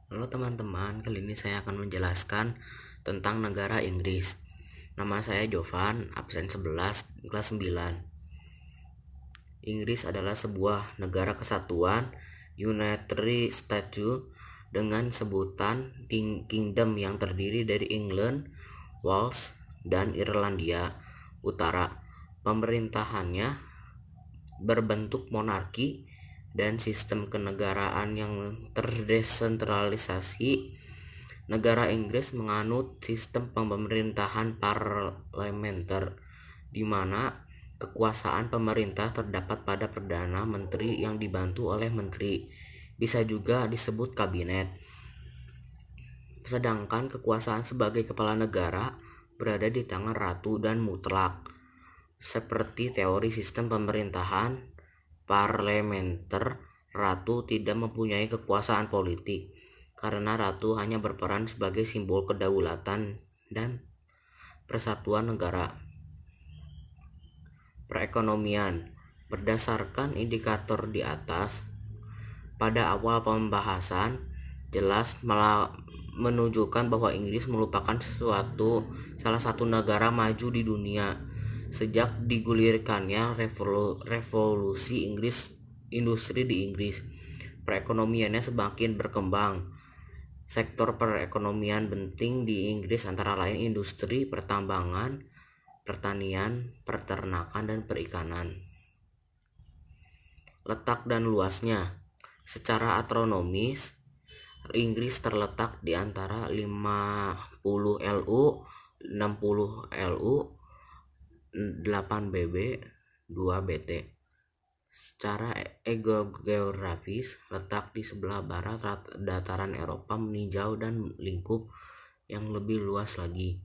Halo teman-teman, kali ini saya akan menjelaskan tentang negara Inggris. Nama saya Jovan, absen 11, kelas 9. Inggris adalah sebuah negara kesatuan United States dengan sebutan Kingdom yang terdiri dari England, Wales, dan Irlandia Utara. Pemerintahannya berbentuk monarki dan sistem kenegaraan yang terdesentralisasi. Negara Inggris menganut sistem pemerintahan parlementer, di mana kekuasaan pemerintah terdapat pada Perdana Menteri yang dibantu oleh menteri, bisa juga disebut kabinet. Sedangkan kekuasaan sebagai kepala negara berada di tangan ratu dan mutlak. Seperti teori sistem pemerintahan parlementer, ratu tidak mempunyai kekuasaan politik karena ratu hanya berperan sebagai simbol kedaulatan dan persatuan negara. Perekonomian. Berdasarkan indikator di atas, pada awal pembahasan jelas menunjukkan bahwa Inggris merupakan salah satu negara maju di dunia sejak digulirkannya revolusi industri di Inggris. Perekonomiannya semakin berkembang. Sektor perekonomian penting di Inggris antara lain industri, pertambangan, pertanian, peternakan, dan perikanan. Letak dan luasnya. Secara astronomis, Inggris terletak di antara 50 LU, 60 LU, 8 BB, 2 BT. Secara geografis, letak di sebelah barat dataran Eropa meninjau dan lingkup yang lebih luas lagi.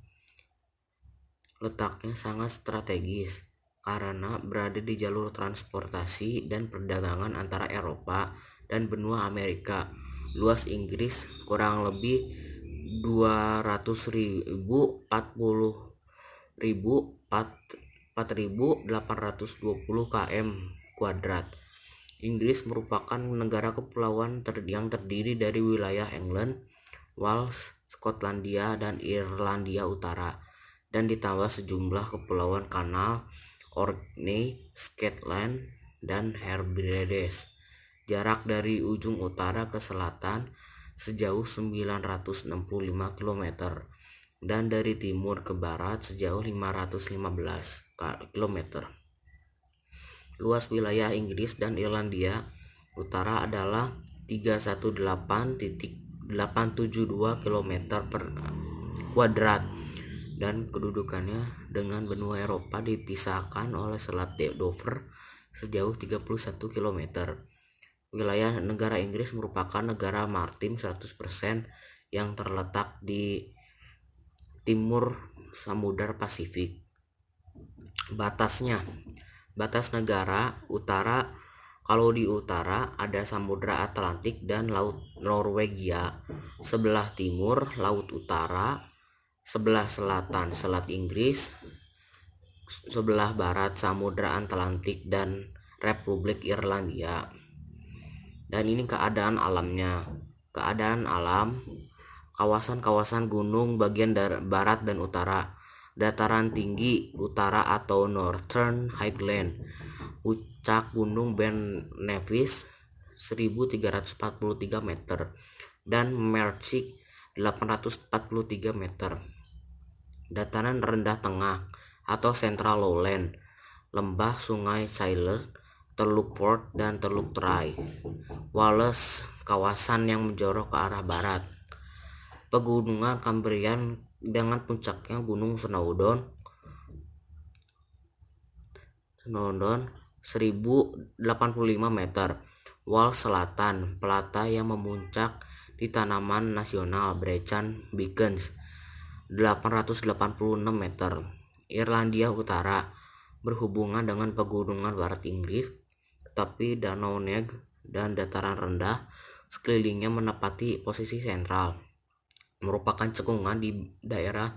Letaknya sangat strategis karena berada di jalur transportasi dan perdagangan antara Eropa dan benua Amerika. Luas Inggris kurang lebih 4.820 km kuadrat. Inggris merupakan negara kepulauan yang terdiri dari wilayah England, Wales, Skotlandia, dan Irlandia Utara, dan ditambah sejumlah kepulauan Kanal, Orkney, Shetland, dan Hebrides. Jarak dari ujung utara ke selatan sejauh 965 km dan dari timur ke barat sejauh 515 km. Luas wilayah Inggris dan Irlandia Utara adalah 318.872 km per kuadrat dan kedudukannya dengan benua Eropa dipisahkan oleh Selat Dover sejauh 31 km. Wilayah negara Inggris merupakan negara maritim 100% yang terletak di timur Samudra Pasifik. Batasnya. Batas negara utara. Kalau di utara ada Samudra Atlantik dan Laut Norwegia. Sebelah timur Laut Utara. Sebelah selatan Selat Inggris. Sebelah barat Samudra Atlantik dan Republik Irlandia. Dan ini keadaan alamnya. Keadaan alam, kawasan-kawasan gunung bagian barat dan utara, dataran tinggi utara atau Northern Highland, puncak gunung Ben Nevis 1343 meter dan Mercik 843 meter. Dataran rendah tengah atau Central Lowland, lembah sungai Clyde, Teluk Forth dan Teluk Try. Wales, kawasan yang menjorok ke arah barat. Pegunungan Cambrian dengan puncaknya Gunung Snowdon 1085 meter. Wales Selatan, pelata yang memuncak di Tanaman Nasional Brecon Beacons 886 meter. Irlandia Utara berhubungan dengan pegunungan barat Inggris, tetapi Danau Neg dan dataran rendah sekelilingnya menepati posisi sentral, merupakan cekungan di daerah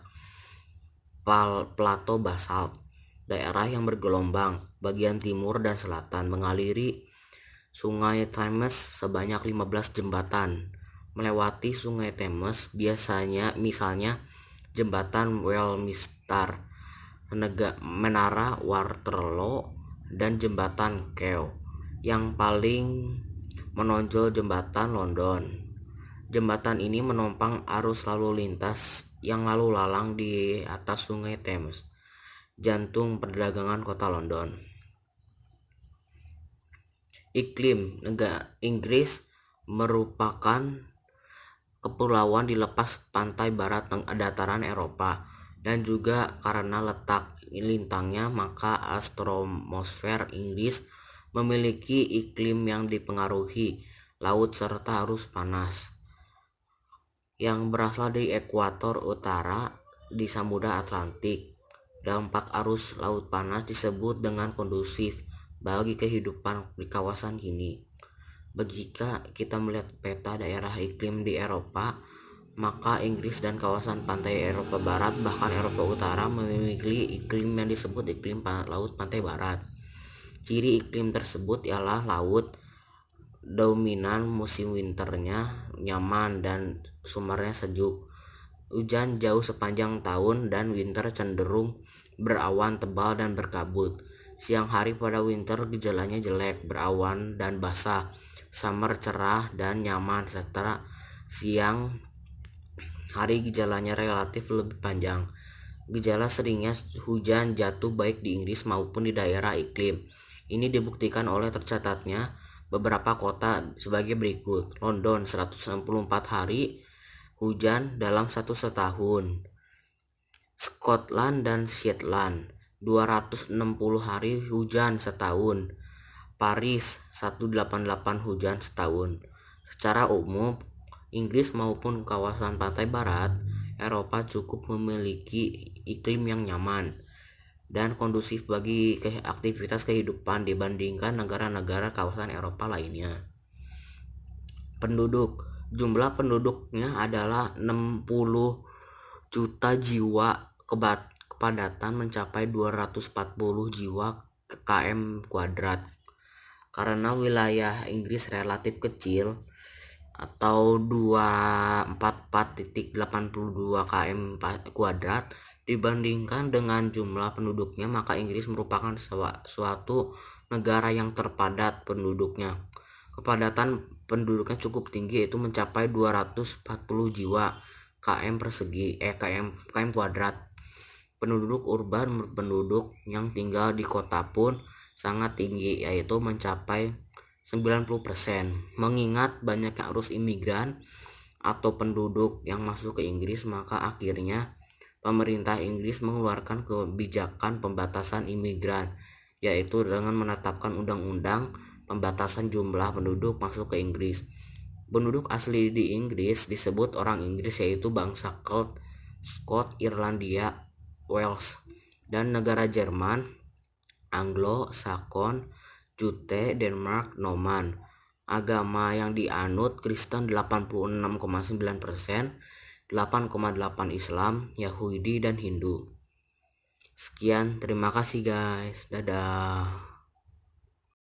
plato basalt. Daerah yang bergelombang bagian timur dan selatan mengaliri Sungai Thames sebanyak 15 jembatan melewati Sungai Thames, biasanya misalnya jembatan Westminster, menara Waterloo, dan jembatan Kew. Yang paling menonjol jembatan London. Jembatan ini menopang arus lalu lintas yang lalu lalang di atas Sungai Thames, jantung perdagangan kota London. Iklim negara Inggris merupakan kepulauan di lepas pantai barat dataran Eropa, dan juga karena letak lintangnya maka astromosfer Inggris memiliki iklim yang dipengaruhi laut serta arus panas yang berasal dari ekuator utara di Samudra Atlantik. Dampak arus laut panas disebut dengan kondusif bagi kehidupan di kawasan ini. Jika kita melihat peta daerah iklim di Eropa, maka Inggris dan kawasan pantai Eropa Barat bahkan Eropa Utara memiliki iklim yang disebut iklim laut pantai barat. Ciri iklim tersebut ialah laut dominan, musim winternya nyaman dan summernya sejuk. Hujan jauh sepanjang tahun dan winter cenderung berawan tebal dan berkabut. Siang hari pada winter gejalanya jelek, berawan dan basah. Summer cerah dan nyaman, setelah siang hari gejalanya relatif lebih panjang. Gejala seringnya hujan jatuh baik di Inggris maupun di daerah iklim. Ini dibuktikan oleh tercatatnya beberapa kota sebagai berikut. London 164 hari hujan dalam satu setahun. Scotland dan Shetland 260 hari hujan setahun. Paris 188 hujan setahun. Secara umum, Inggris maupun kawasan pantai barat Eropa cukup memiliki iklim yang nyaman dan kondusif bagi aktivitas kehidupan dibandingkan negara-negara kawasan Eropa lainnya. Penduduk, jumlah penduduknya adalah 60 juta jiwa, kepadatan mencapai 240 jiwa km kuadrat. Karena wilayah Inggris relatif kecil atau 244.82 km kuadrat dibandingkan dengan jumlah penduduknya, maka Inggris merupakan suatu negara yang terpadat penduduknya. Kepadatan penduduknya cukup tinggi, yaitu mencapai 240 jiwa km persegi km kuadrat. Penduduk urban, penduduk yang tinggal di kota pun sangat tinggi, yaitu mencapai 90%. Mengingat banyaknya arus imigran atau penduduk yang masuk ke Inggris, maka akhirnya pemerintah Inggris mengeluarkan kebijakan pembatasan imigran, yaitu dengan menetapkan undang-undang pembatasan jumlah penduduk masuk ke Inggris. Penduduk asli di Inggris disebut orang Inggris, yaitu bangsa Celt, Scot, Irlandia, Wales, dan negara Jerman, Anglo-Sakson, Jute, Denmark, Norman. Agama yang dianut Kristen 86,9%, 8,8 Islam, Yahudi, dan Hindu. Sekian, terima kasih guys. Dadah.